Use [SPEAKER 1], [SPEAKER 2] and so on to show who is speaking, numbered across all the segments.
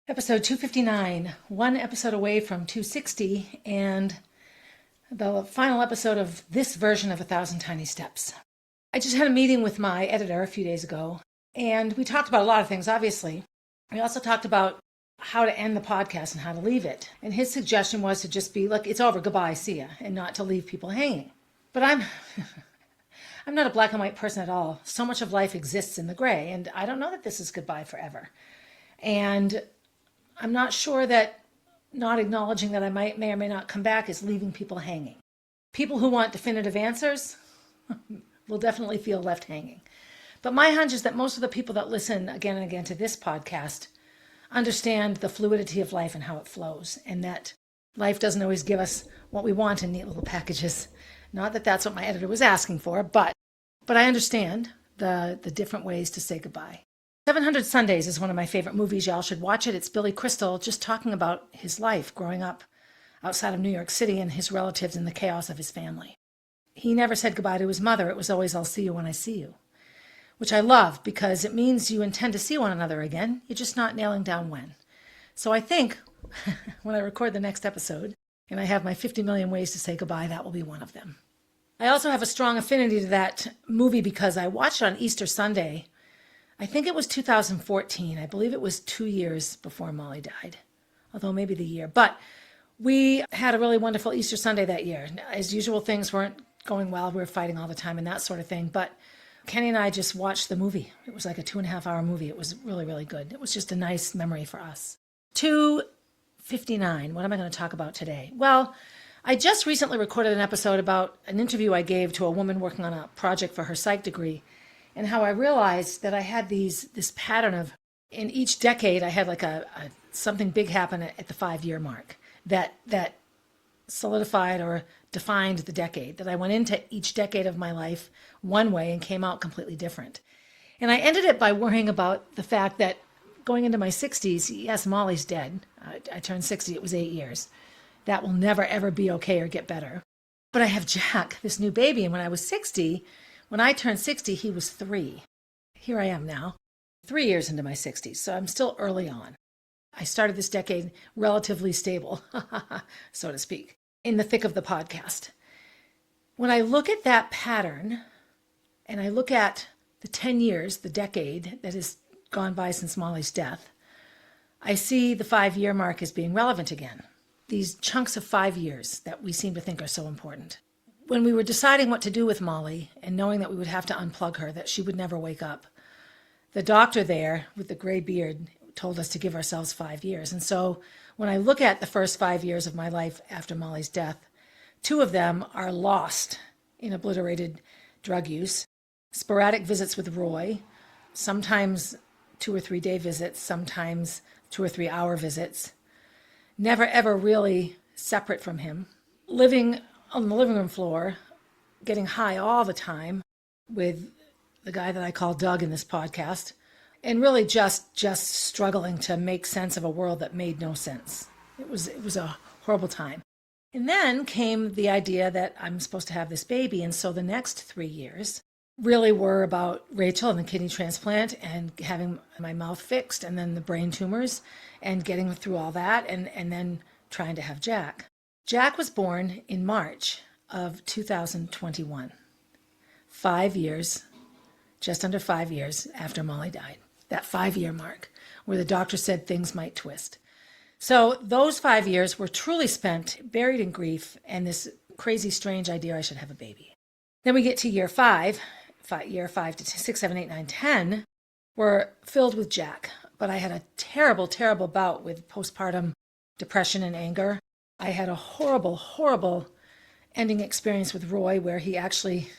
[SPEAKER 1] Episode 259, one episode away from 260, and the final episode of this version of A Thousand Tiny Steps. I just had a meeting with my editor a few days ago, and we talked about a lot of things, obviously. We also talked about how to end the podcast and how to leave it. And his suggestion was to just be, look, it's over, goodbye, see ya, and not to leave people hanging. But I'm not a black and white person at all. So much of life exists in the gray, and I don't know that this is goodbye forever. And I'm not sure that not acknowledging that I may or may not come back is leaving people hanging. People who want definitive answers will definitely feel left hanging. But my hunch is that most of the people that listen again and again to this podcast understand the fluidity of life and how it flows, and that life doesn't always give us what we want in neat little packages. Not that that's what my editor was asking for, but I understand the different ways to say goodbye. 700 Sundays is one of my favorite movies. Y'all should watch it. It's Billy Crystal just talking about his life growing up outside of New York City and his relatives and the chaos of his family. He never said goodbye to his mother. It was always, I'll see you when I see you, which I love because it means you intend to see one another again. You're just not nailing down when. So I think when I record the next episode and I have my 50 million ways to say goodbye, that will be one of them. I also have a strong affinity to that movie because I watched it on Easter Sunday. I think it was 2014. I believe it was 2 years before Molly died, although maybe the year. But we had a really wonderful Easter Sunday that year. As usual, things weren't going well. We were fighting all the time and that sort of thing. But Kenny and I just watched the movie. It was like a 2.5-hour movie. It was really, really good. It was just a nice memory for us. 259. What am I going to talk about today? Well, I just recently recorded an episode about an interview I gave to a woman working on a project for her psych degree, and how I realized that I had this pattern of, in each decade, I had like a something big happen at the 5-year mark that solidified or defined the decade, that I went into each decade of my life one way and came out completely different. And I ended it by worrying about the fact that going into my 60s, yes, Molly's dead. I turned 60, it was 8 years. That will never, ever be okay or get better. But I have Jack, this new baby, and when I turned 60, he was 3. Here I am now, 3 years into my 60s, so I'm still early on. I started this decade relatively stable, so to speak, in the thick of the podcast. When I look at that pattern, and I look at the 10 years, the decade that has gone by since Molly's death, I see the 5-year mark as being relevant again. These chunks of 5 years that we seem to think are so important. When we were deciding what to do with Molly and knowing that we would have to unplug her, that she would never wake up, the doctor there with the gray beard told us to give ourselves 5 years. And so when I look at the first 5 years of my life after Molly's death, 2 of them are lost in obliterated drug use, sporadic visits with Roy, sometimes 2 or 3 day visits, sometimes 2 or 3 hour visits, never ever really separate from him, living on the living room floor, getting high all the time with the guy that I call Doug in this podcast, and really just struggling to make sense of a world that made no sense. It was a horrible time. And then came the idea that I'm supposed to have this baby, and so the next 3 years really were about Rachel and the kidney transplant and having my mouth fixed and then the brain tumors and getting through all that and then trying to have Jack. Jack was born in March of 2021, 5 years, just under 5 years after Molly died, that 5-year mark where the doctor said things might twist. So those 5 years were truly spent buried in grief and this crazy, strange idea I should have a baby. Then we get to year 5 to 6, 7, 8, 9, 10, were filled with Jack. But I had a terrible, terrible bout with postpartum depression and anger. I had a horrible, horrible ending experience with Roy where he actually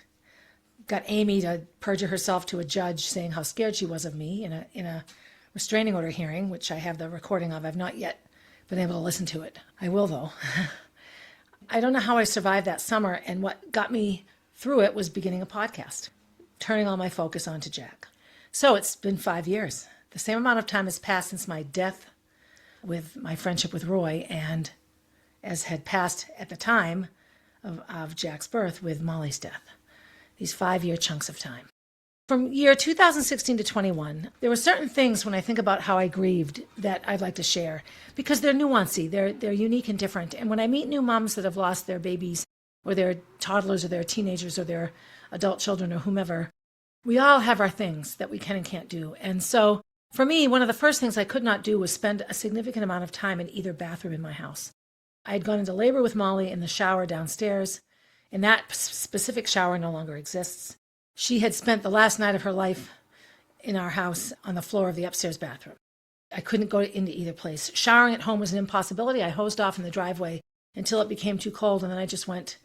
[SPEAKER 1] got Amy to perjure herself to a judge saying how scared she was of me in a restraining order hearing, which I have the recording of. I've not yet been able to listen to it. I will, though. I don't know how I survived that summer, and what got me through it was beginning a podcast, turning all my focus onto Jack. So it's been 5 years. The same amount of time has passed since my death with my friendship with Roy and as had passed at the time of Jack's birth with Molly's death. These 5-year chunks of time. From year 2016 to 21, there were certain things when I think about how I grieved that I'd like to share because they're nuanced, they're unique and different. And when I meet new moms that have lost their babies or their toddlers or their teenagers or their adult children or whomever, we all have our things that we can and can't do. And so for me, one of the first things I could not do was spend a significant amount of time in either bathroom in my house. I had gone into labor with Molly in the shower downstairs, and that specific shower no longer exists. She had spent the last night of her life in our house on the floor of the upstairs bathroom. I couldn't go into either place. Showering at home was an impossibility. I hosed off in the driveway until it became too cold, and then I just went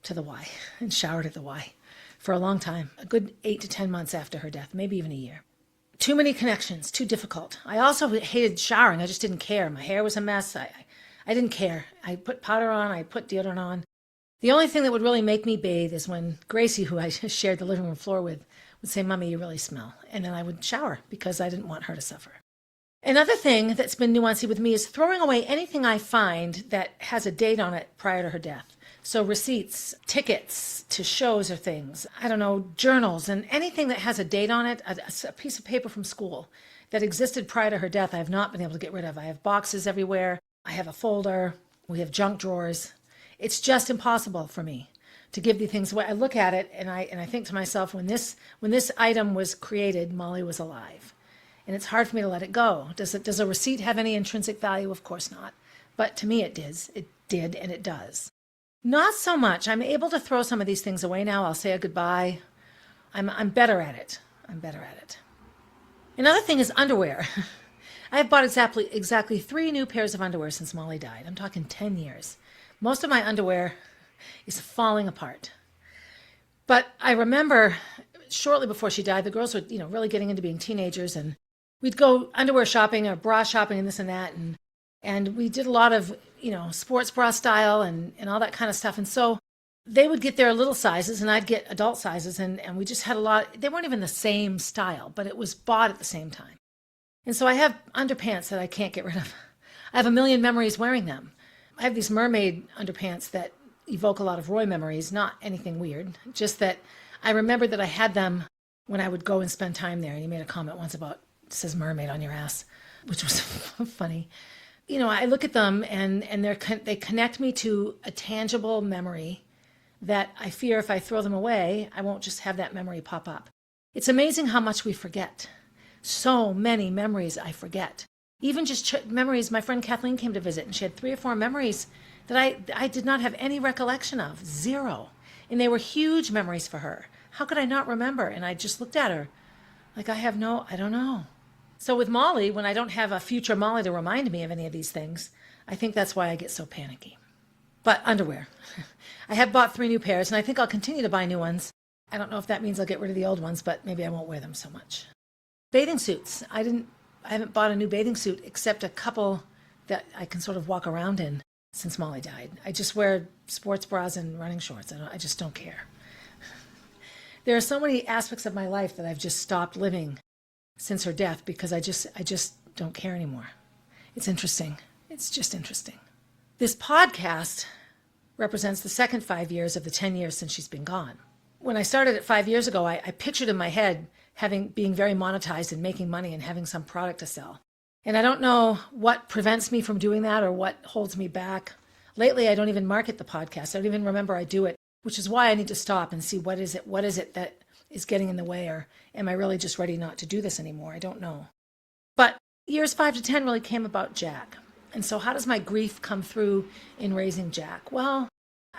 [SPEAKER 1] to the Y and showered at the Y for a long time, a good 8 to 10 months after her death, maybe even a year. Too many connections, too difficult. I also hated showering. I just didn't care. My hair was a mess. I didn't care. I put powder on. I put deodorant on. The only thing that would really make me bathe is when Gracie, who I shared the living room floor with, would say, "Mommy, you really smell." And then I would shower because I didn't want her to suffer. Another thing that's been nuanced with me is throwing away anything I find that has a date on it prior to her death. So receipts, tickets to shows or things, I don't know, journals, and anything that has a date on it, a piece of paper from school that existed prior to her death, I have not been able to get rid of. I have boxes everywhere. I have a folder. We have junk drawers. It's just impossible for me to give the things away. I look at it and I think to myself, when this item was created, Molly was alive. And it's hard for me to let it go. Does a receipt have any intrinsic value? Of course not. But to me it did. It did, and it does. Not so much. I'm able to throw some of these things away now. I'll say a goodbye. I'm better at it. Another thing is underwear. I have bought exactly 3 new pairs of underwear since Molly died. I'm talking 10 years. Most of my underwear is falling apart. But I remember shortly before she died, the girls were, really getting into being teenagers, and we'd go underwear shopping or bra shopping and this and that. And we did a lot of, sports bra style and all that kind of stuff. And so they would get their little sizes and I'd get adult sizes. And we just had a lot. They weren't even the same style, but it was bought at the same time. And so I have underpants that I can't get rid of. I have a million memories wearing them. I have these mermaid underpants that evoke a lot of Roy memories, not anything weird, just that I remembered that I had them when I would go and spend time there. And he made a comment once about, it says mermaid on your ass, which was funny. I look at them and they connect me to a tangible memory that I fear if I throw them away, I won't just have that memory pop up. It's amazing how much we forget. So many memories I forget. Even just memories, my friend Kathleen came to visit and she had 3 or 4 memories that I did not have any recollection of, 0. And they were huge memories for her. How could I not remember? And I just looked at her like I don't know. So with Molly, when I don't have a future Molly to remind me of any of these things, I think that's why I get so panicky. But underwear. I have bought 3 new pairs and I think I'll continue to buy new ones. I don't know if that means I'll get rid of the old ones, but maybe I won't wear them so much. Bathing suits. I haven't bought a new bathing suit except a couple that I can sort of walk around in since Molly died. I just wear sports bras and running shorts. I just don't care. There are so many aspects of my life that I've just stopped living since her death because I just don't care anymore. It's interesting. It's just interesting. This podcast represents the second 5 years of the 10 years since she's been gone. When I started it 5 years ago, I pictured in my head being very monetized and making money and having some product to sell. And I don't know what prevents me from doing that or what holds me back. Lately, I don't even market the podcast. I don't even remember I do it, which is why I need to stop and see what is it that is getting in the way, or am I really just ready not to do this anymore? I don't know. But years 5 to 10 really came about Jack. And so how does my grief come through in raising Jack? Well,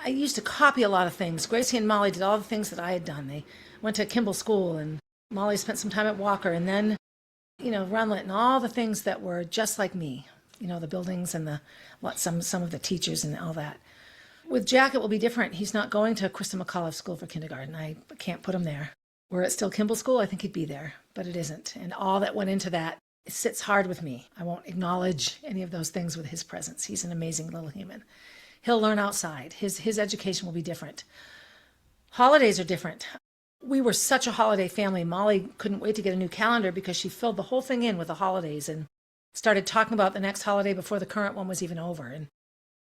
[SPEAKER 1] I used to copy a lot of things. Gracie and Molly did all the things that I had done. They went to Kimball School and Molly spent some time at Walker and then, Runlet and all the things that were just like me, the buildings and some of the teachers and all that. With Jack, it will be different. He's not going to Krista McAuliffe School for kindergarten. I can't put him there. Were it still Kimball School, I think he'd be there, but it isn't. And all that went into that, it sits hard with me. I won't acknowledge any of those things with his presence. He's an amazing little human. He'll learn outside. His education will be different. Holidays are different. We were such a holiday family. Molly couldn't wait to get a new calendar because she filled the whole thing in with the holidays and started talking about the next holiday before the current one was even over. And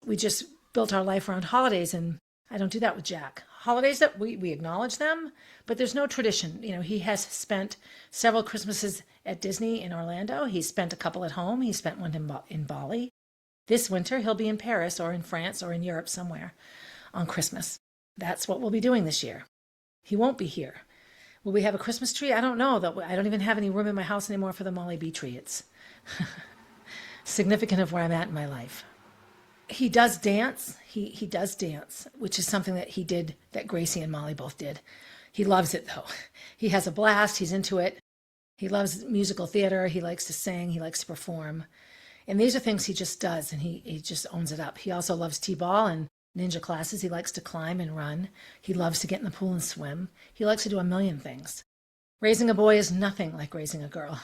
[SPEAKER 1] we just built our life around holidays, and I don't do that with Jack. holidays that we acknowledge them, but there's no tradition. He has spent several Christmases at Disney in Orlando. He spent a couple at home. He spent one in Bali. This winter, he'll be in Paris or in France or in Europe somewhere on Christmas. That's what we'll be doing this year. He won't be here. Will we have a Christmas tree? I don't know. I don't even have any room in my house anymore for the Molly B tree. It's significant of where I'm at in my life. He does dance. He does dance, which is something that he did, that Gracie and Molly both did. He loves it, though. He has a blast. He's into it. He loves musical theater. He likes to sing. He likes to perform. And these are things he just does, and he just owns it up. He also loves t-ball and ninja classes. He likes to climb and run. He loves to get in the pool and swim. He likes to do a million things. Raising a boy is nothing like raising a girl.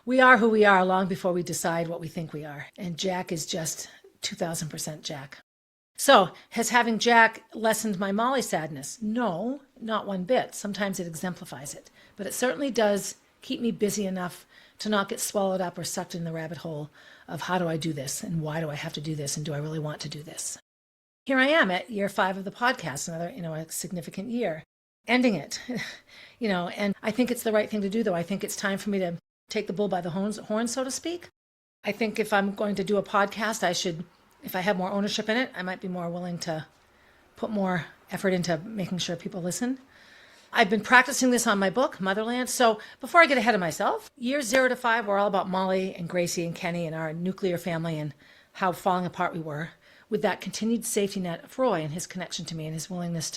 [SPEAKER 1] We are who we are long before we decide what we think we are. And Jack is just 2,000% Jack. So, has having Jack lessened my Molly sadness? No, not one bit. Sometimes it exemplifies it. But it certainly does keep me busy enough to not get swallowed up or sucked in the rabbit hole of how do I do this and why do I have to do this and do I really want to do this? Here I am at year 5 of the podcast, another, a significant year, ending it, and I think it's the right thing to do, though. I think it's time for me to take the bull by the horn, so to speak. I think if I'm going to do a podcast, if I have more ownership in it, I might be more willing to put more effort into making sure people listen. I've been practicing this on my book, Motherland. So before I get ahead of myself, years 0 to 5 were all about Molly and Gracie and Kenny and our nuclear family and how falling apart we were, with that continued safety net of Roy and his connection to me and his willingness.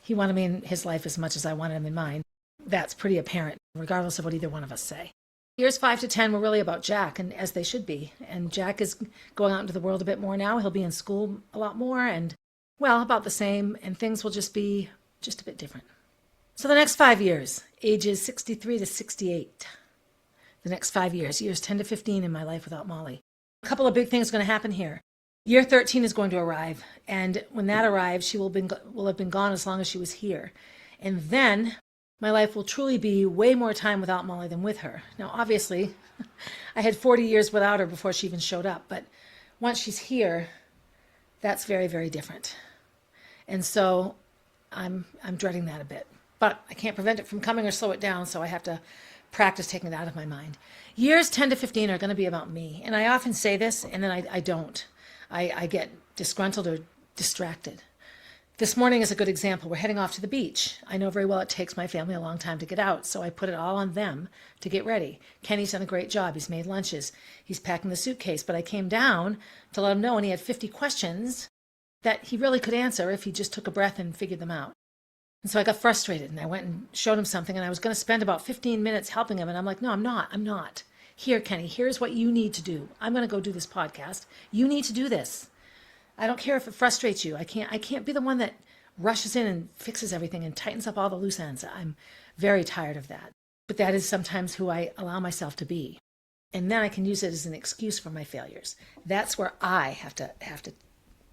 [SPEAKER 1] He wanted me in his life as much as I wanted him in mine. That's pretty apparent, regardless of what either one of us say. Years 5 to 10 were really about Jack, and as they should be. And Jack is going out into the world a bit more now. He'll be in school a lot more and, about the same, and things will just be a bit different. So the next 5 years, ages 63 to 68. The next 5 years, years 10 to 15 in my life without Molly. A couple of big things are going to happen here. Year 13 is going to arrive, and when that arrives, she will have been gone as long as she was here. And then my life will truly be way more time without Molly than with her. Now, obviously, I had 40 years without her before she even showed up, but once she's here, that's very, very different. And so I'm dreading that a bit, but I can't prevent it from coming or slow it down, so I have to practice taking it out of my mind. Years 10 to 15 are going to be about me, and I often say this, and then I don't. I get disgruntled or distracted. This morning is a good example. We're heading off to the beach. I know very well it takes my family a long time to get out, so I put it all on them to get ready. Kenny's done a great job. He's made lunches. He's packing the suitcase, but I came down to let him know, and he had 50 questions that he really could answer if he just took a breath and figured them out. And so I got frustrated, and I went and showed him something, and I was going to spend about 15 minutes helping him, and I'm like, no, I'm not. Here, Kenny, here's what you need to do. I'm going to go do this podcast. You need to do this. I don't care if it frustrates you. I can't be the one that rushes in and fixes everything and tightens up all the loose ends. I'm very tired of that. But that is sometimes who I allow myself to be. And then I can use it as an excuse for my failures. That's where I have to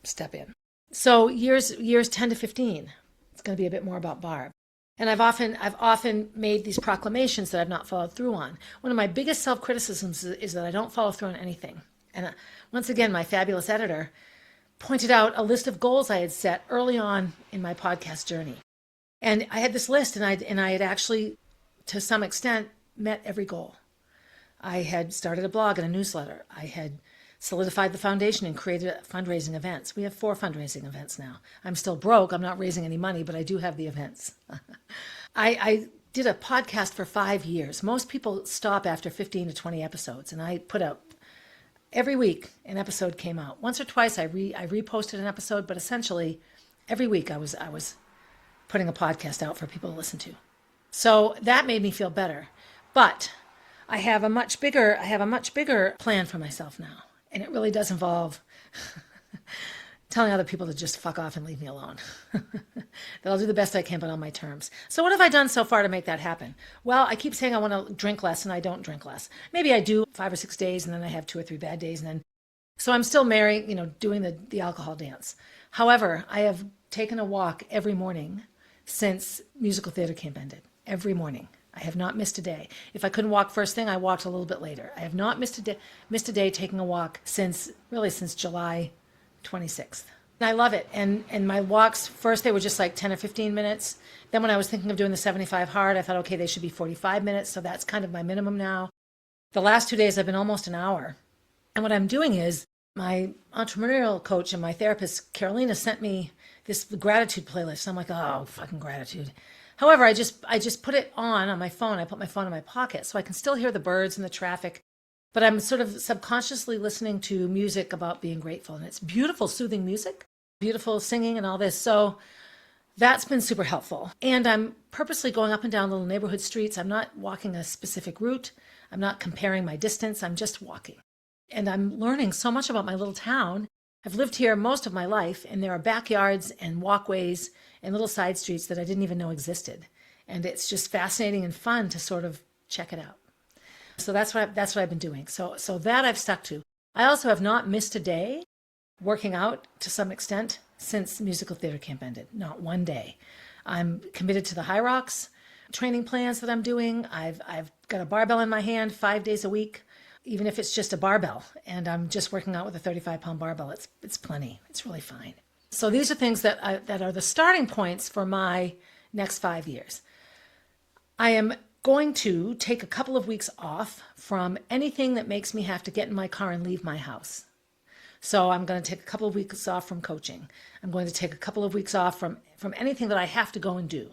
[SPEAKER 1] step in. So years 10 to 15, it's going to be a bit more about Barb. And I've often made these proclamations that I've not followed through on. One of my biggest self-criticisms is that I don't follow through on anything. And once again, my fabulous editor pointed out a list of goals I had set early on in my podcast journey. And I had this list, and I had actually, to some extent, met every goal. I had started a blog and a newsletter. I had solidified the foundation and created fundraising events. We have 4 fundraising events now. I'm still broke. I'm not raising any money, but I do have the events. I did a podcast for 5 years. Most people stop after 15 to 20 episodes, and I put out every week an episode came out. Once or twice I reposted an episode, but essentially every week I was putting a podcast out for people to listen to. So that made me feel better. But I have a much bigger plan for myself now. And it really does involve telling other people to just fuck off and leave me alone. That I'll do the best I can, but on my terms. So what have I done so far to make that happen? Well, I keep saying I want to drink less, and I don't drink less. Maybe I do 5 or 6 days, and then I have 2 or 3 bad days, and then so I'm still doing the alcohol dance. However, I have taken a walk every morning since musical theater camp ended. Every morning. I have not missed a day. If I couldn't walk first thing, I walked a little bit later. I have not missed a day taking a walk since July 26th. And I love it. And my walks, first they were just like 10 or 15 minutes. Then when I was thinking of doing the 75 hard, I thought, okay, they should be 45 minutes. So that's kind of my minimum now. The last 2 days I've been almost an hour. And what I'm doing is my entrepreneurial coach and my therapist, Carolina, sent me this gratitude playlist. I'm like, oh, fucking gratitude. However, I just put it on my phone. I put my phone in my pocket so I can still hear the birds and the traffic. But I'm sort of subconsciously listening to music about being grateful. And it's beautiful, soothing music, beautiful singing and all this. So that's been super helpful. And I'm purposely going up and down little neighborhood streets. I'm not walking a specific route. I'm not comparing my distance. I'm just walking. And I'm learning so much about my little town. I've lived here most of my life, and there are backyards and walkways and little side streets that I didn't even know existed. And it's just fascinating and fun to sort of check it out. So that's what I've been doing. So that I've stuck to. I also have not missed a day working out to some extent since musical theater camp ended. Not one day. I'm committed to the High Rocks training plans that I'm doing. I've got a barbell in my hand 5 days a week, even if it's just a barbell, and I'm just working out with a 35-pound barbell. It's plenty. It's really fine. So these are things that are the starting points for my next 5 years. I am going to take a couple of weeks off from anything that makes me have to get in my car and leave my house. So I'm going to take a couple of weeks off from coaching. I'm going to take a couple of weeks off from anything that I have to go and do.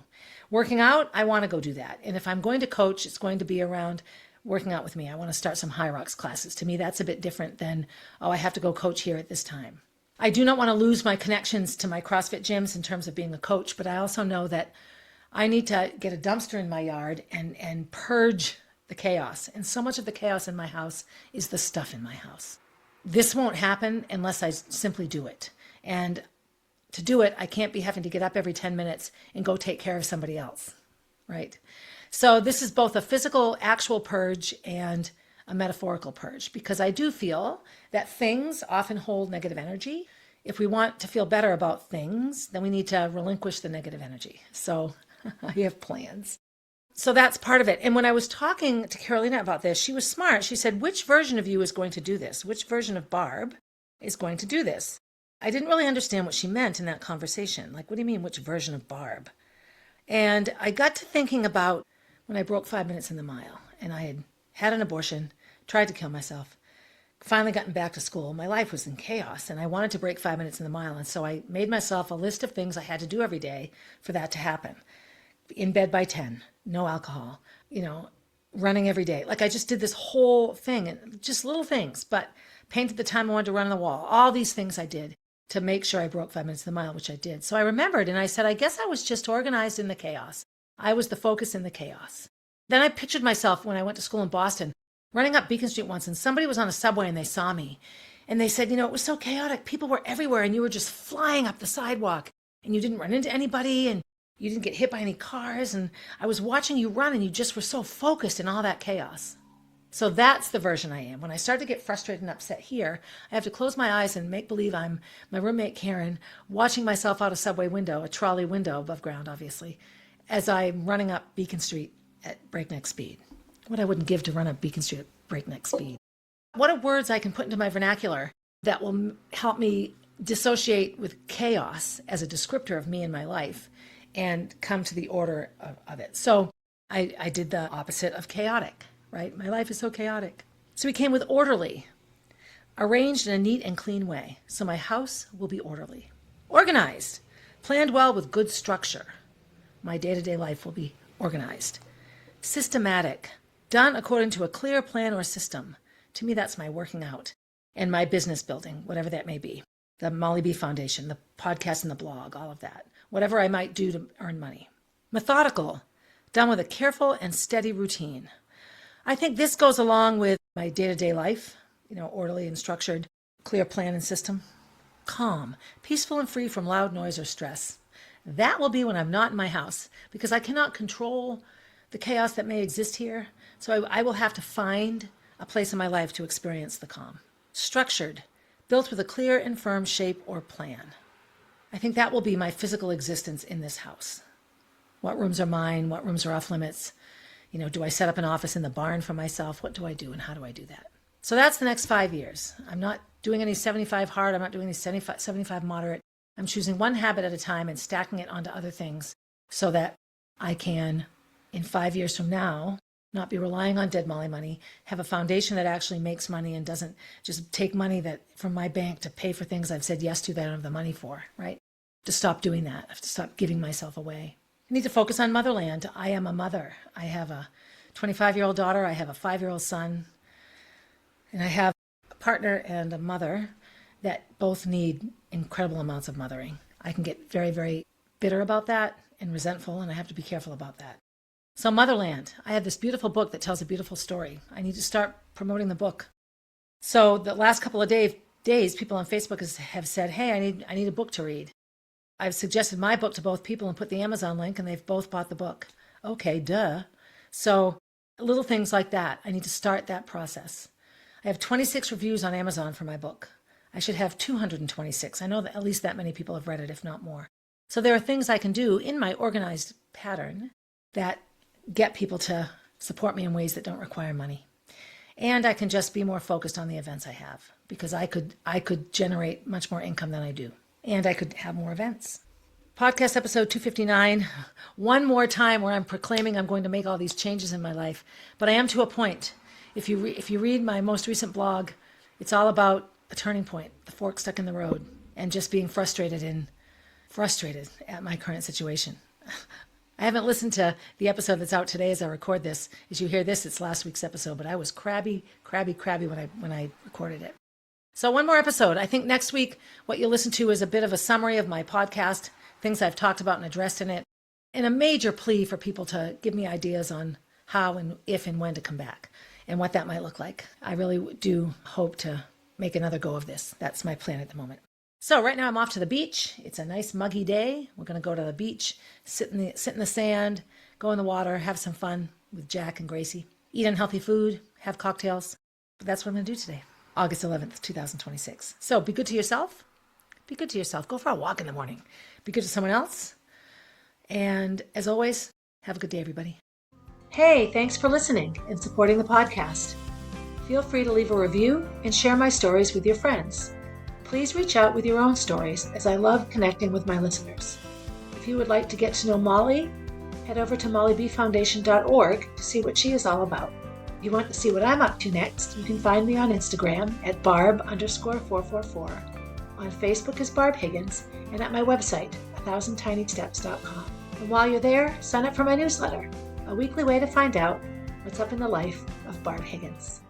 [SPEAKER 1] Working out, I want to go do that. And if I'm going to coach, it's going to be around working out with me. I want to start some High Rocks classes. To me, that's a bit different than, oh, I have to go coach here at this time. I do not want to lose my connections to my CrossFit gyms in terms of being a coach, but I also know that I need to get a dumpster in my yard and purge the chaos. And so much of the chaos in my house is the stuff in my house. This won't happen unless I simply do it. And to do it, I can't be having to get up every 10 minutes and go take care of somebody else, right? So this is both a physical, actual purge and a metaphorical purge, because I do feel that things often hold negative energy. If we want to feel better about things, then we need to relinquish the negative energy. So I have plans. So that's part of it. And when I was talking to Carolina about this, she was smart. She said, which version of you is going to do this? Which version of Barb is going to do this? I didn't really understand what she meant in that conversation. Like, what do you mean, which version of Barb? And I got to thinking about when I broke 5 minutes in the mile and I had an abortion, tried to kill myself, finally gotten back to school. My life was in chaos and I wanted to break 5 minutes in the mile. And so I made myself a list of things I had to do every day for that to happen. In bed by 10, no alcohol, running every day. Like I just did this whole thing and just little things, but painted the time I wanted to run on the wall. All these things I did to make sure I broke 5 minutes of the mile, which I did. So I remembered and I said, I guess I was just organized in the chaos. I was the focus in the chaos. Then I pictured myself when I went to school in Boston, running up Beacon Street once, and somebody was on a subway and they saw me. And they said, it was so chaotic. People were everywhere and you were just flying up the sidewalk and you didn't run into anybody and you didn't get hit by any cars. And I was watching you run and you just were so focused in all that chaos. So that's the version I am. When I start to get frustrated and upset here, I have to close my eyes and make believe I'm my roommate Karen, watching myself out a subway window, a trolley window above ground, obviously, as I'm running up Beacon Street at breakneck speed. What I wouldn't give to run up Beacon Street at breakneck speed. What are words I can put into my vernacular that will help me dissociate with chaos as a descriptor of me and my life and come to the order of it? So I did the opposite of chaotic, right? My life is so chaotic. So we came with orderly, arranged in a neat and clean way. So my house will be orderly. Organized, planned well with good structure. My day-to-day life will be organized. Systematic, done according to a clear plan or system. To me, that's my working out and my business building, whatever that may be. The Molly B Foundation, the podcast and the blog, all of that. Whatever I might do to earn money. Methodical, done with a careful and steady routine. I think this goes along with my day-to-day life, orderly and structured, clear plan and system. Calm, peaceful and free from loud noise or stress. That will be when I'm not in my house because I cannot control the chaos that may exist here. So I will have to find a place in my life to experience the calm. Structured, built with a clear and firm shape or plan. I think that will be my physical existence in this house. What rooms are mine? What rooms are off limits? Do I set up an office in the barn for myself? What do I do and how do I do that? So that's the next 5 years. I'm not doing any 75 hard. I'm not doing any 75 moderate. I'm choosing one habit at a time and stacking it onto other things so that I can, in 5 years from now, not be relying on dead Molly money, have a foundation that actually makes money and doesn't just take money that from my bank to pay for things I've said yes to that I don't have the money for, right? To stop doing that. I have to stop giving myself away. I need to focus on motherland. I am a mother. I have a 25-year-old daughter. I have a 5-year-old son. And I have a partner and a mother that both need incredible amounts of mothering. I can get very, very bitter about that and resentful, and I have to be careful about that. So Motherland, I have this beautiful book that tells a beautiful story. I need to start promoting the book. So the last couple of days, people on Facebook have said, hey, I need a book to read. I've suggested my book to both people and put the Amazon link, and they've both bought the book. Okay, duh. So little things like that. I need to start that process. I have 26 reviews on Amazon for my book. I should have 226. I know that at least that many people have read it, if not more. So there are things I can do in my organized pattern that get people to support me in ways that don't require money. And I can just be more focused on the events I have, because I could generate much more income than I do. And I could have more events. Podcast episode 259, one more time where I'm proclaiming I'm going to make all these changes in my life. But I am to a point. If you read my most recent blog, it's all about a turning point, the fork stuck in the road, and just being frustrated at my current situation. I haven't listened to the episode that's out today as I record this. As you hear this, it's last week's episode, but I was crabby when I recorded it. So one more episode. I think next week what you'll listen to is a bit of a summary of my podcast, things I've talked about and addressed in it, and a major plea for people to give me ideas on how and if and when to come back and what that might look like. I really do hope to make another go of this. That's my plan at the moment. So right now I'm off to the beach. It's a nice muggy day. We're going to go to the beach, sit in the sand, go in the water, have some fun with Jack and Gracie, eat unhealthy food, have cocktails. But that's what I'm going to do today, August 11th, 2026. So be good to yourself. Be good to yourself. Go for a walk in the morning. Be good to someone else. And as always, have a good day, everybody. Hey, thanks for listening and supporting the podcast. Feel free to leave a review and share my stories with your friends. Please reach out with your own stories, as I love connecting with my listeners. If you would like to get to know Molly, head over to mollybfoundation.org to see what she is all about. If you want to see what I'm up to next, you can find me on Instagram at Barb_444, on Facebook as Barb Higgins, and at my website, 1000tinysteps.com. And while you're there, sign up for my newsletter, a weekly way to find out what's up in the life of Barb Higgins.